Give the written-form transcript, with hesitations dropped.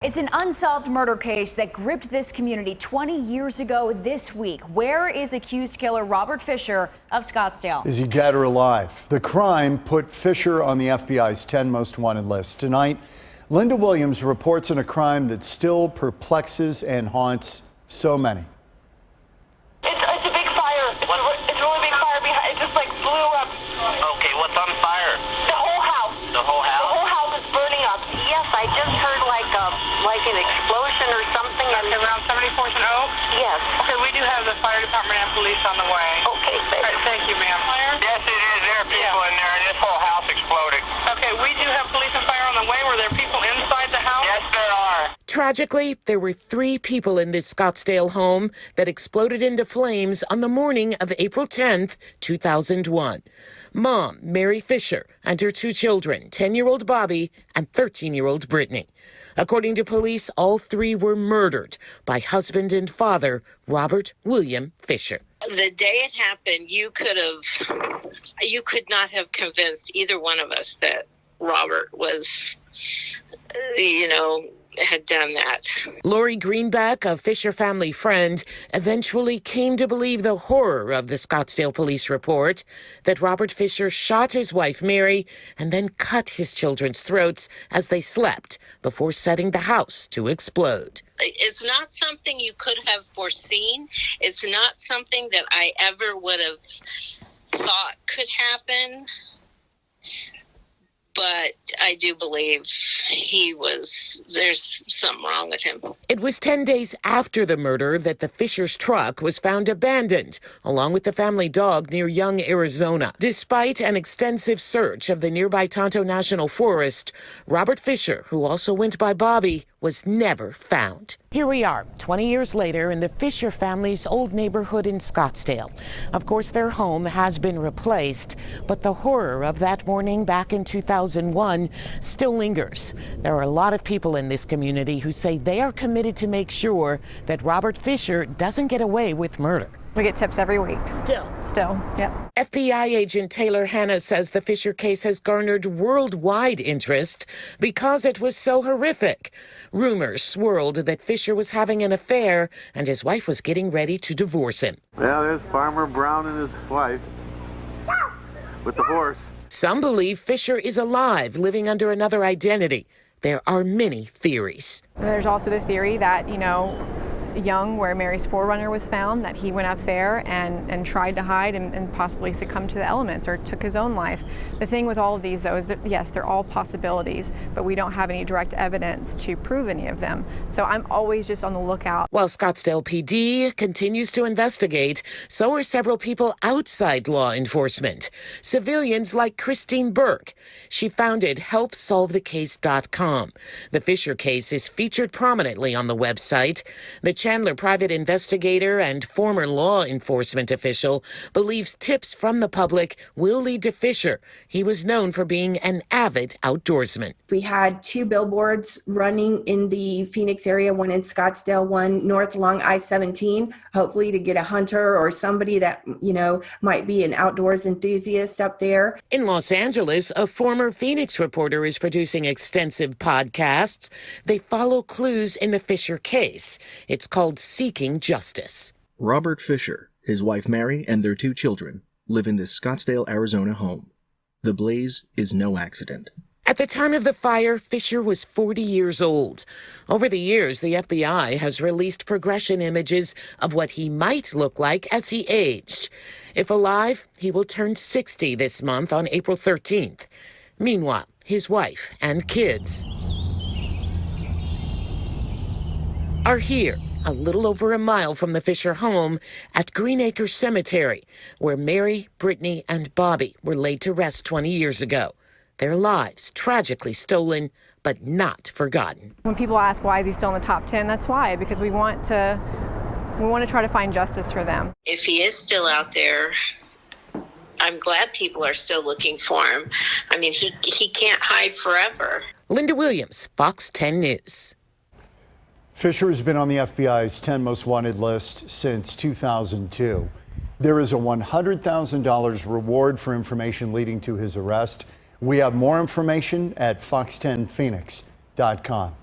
It's an unsolved murder case that gripped this community 20 years ago this week. Where is accused killer Robert Fisher of Scottsdale? Is he dead or alive? The crime put Fisher on the FBI's 10 most wanted list. Tonight, Linda Williams reports on a crime that still perplexes and haunts so many. It's a big fire. It's a really big fire behind. It just like blew up. Okay, what's on fire? The whole house. The whole house? The whole house is burning up. Yes, I just heard like an explosion or something. Around 74th and Oak? Yes. Okay, we do have the fire department and police on the way. Okay, All right, thank you, ma'am. Fire? Yes, it is. There are people in there, and this whole house exploded. Okay, we do have police and fire on the way. Were there people inside the house? Yes, there are. Tragically, there were 3 people in this Scottsdale home that exploded into flames on the morning of April 10th, 2001. Mom, Mary Fisher, and her 2 children, 10-year-old Bobby and 13-year-old Brittany. According to police, all 3 were murdered by husband and father, Robert William Fisher. The day it happened, you could not have convinced either one of us that Robert was, had done that. Lori Greenback, a Fisher family friend, eventually came to believe the horror of the Scottsdale police report that Robert Fisher shot his wife, Mary, and then cut his children's throats as they slept before setting the house to explode. It's not something you could have foreseen. It's not something that I ever would have thought could happen. But I do believe there's something wrong with him. It was 10 days after the murder that the Fisher's truck was found abandoned, along with the family dog near Young, Arizona. Despite an extensive search of the nearby Tonto National Forest, Robert Fisher, who also went by Bobby, was never found. Here we are, 20 years later, in the Fisher family's old neighborhood in Scottsdale. Of course, their home has been replaced, but the horror of that morning back in 2001 still lingers. There are a lot of people in this community who say they are committed to make sure that Robert Fisher doesn't get away with murder. We get tips every week. Still, yeah. FBI agent Taylor Hanna says the Fisher case has garnered worldwide interest because it was so horrific. Rumors swirled that Fisher was having an affair and his wife was getting ready to divorce him. Well, there's Farmer Brown and his wife with the horse. Some believe Fisher is alive, living under another identity. There are many theories. There's also the theory that, Young, where Mary's forerunner was found, that he went up there and tried to hide and possibly succumbed to the elements or took his own life. The thing with all of these, though, is that, yes, they're all possibilities, but we don't have any direct evidence to prove any of them. So I'm always just on the lookout. While Scottsdale PD continues to investigate, so are several people outside law enforcement. Civilians like Christine Burke. She founded HelpSolveTheCase.com. The Fisher case is featured prominently on the website. The Chandler private investigator and former law enforcement official believes tips from the public will lead to Fisher. He was known for being an avid outdoorsman. We had 2 billboards running in the Phoenix area, one in Scottsdale, one north along I-17, hopefully to get a hunter or somebody that, might be an outdoors enthusiast up there. In Los Angeles, a former Phoenix reporter is producing extensive podcasts. They follow clues in the Fisher case. It's called Seeking Justice. Robert Fisher, his wife Mary, and their 2 children live in this Scottsdale, Arizona home. The blaze is no accident. At the time of the fire, Fisher was 40 years old. Over the years, the FBI has released progression images of what he might look like as he aged. If alive, he will turn 60 this month on April 13th. Meanwhile, his wife and kids are here, a little over a mile from the Fisher home at Green Acres Cemetery, where Mary, Brittany, and Bobby were laid to rest 20 years ago. Their lives tragically stolen, but not forgotten. When people ask why is he still in the top 10, that's why, because we want to try to find justice for them. If he is still out there, I'm glad people are still looking for him. I mean, he can't hide forever. Linda Williams, Fox 10 News. Fisher has been on the FBI's 10 most wanted list since 2002. There is a $100,000 reward for information leading to his arrest. We have more information at fox10phoenix.com.